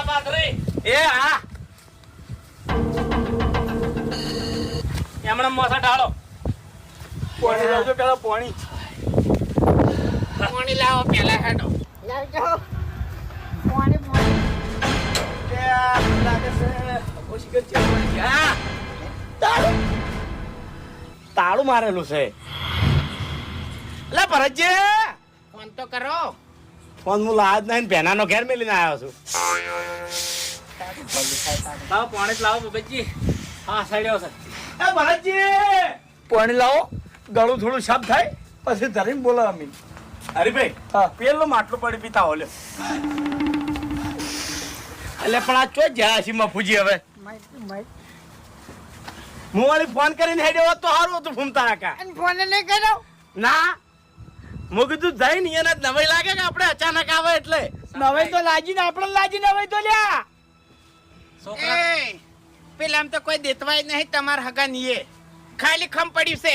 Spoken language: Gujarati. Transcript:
ચા પાથરી. એ હા એમણે મોસા ઢાળો. પાણી લાવજો પેલા પાણી. પાણી લાવો પેલા હેડો. લાવજો પાણી પાણી એ લાગે છે ઓછી કર છે. હા તાળું મારેલું છે. લે ભરતજી ફોન તો કરો. ફોન હું લાજ નહીં ભેનાનો ઘેર મેલીને આવ્યો છું. લાવો પાણી જ લાવો બબ્બજી. હા સાઈડ આવશે. એ ભરતજી પાણી લાવો. ગળું થોડું સાફ થાય પછી ધરીને બોલાવ અમી. હરીભાઈ હા પેલું માટલું પડી પીતા હો લ્યો. એટલે પણ આ ચો જ્યાં હસી મફુજી હવે હું વાળી ફોન કરીને હેડ્યો હોત તો સારું હતું ફૂમતા કાકા. અને ફોન નહીં કર્યો ના હું કીધું જઈને એને નવાઈ લાગે કે આપણે અચાનક આવે એટલે નવાઈ તો લાજીને આપણે લાજી નવાઈ તો લ્યા છોકરા પેલા આમ તો કોઈ દેતવાય નહીં તમારા હગા નીએ ખાલી ખમ પડ્યું છે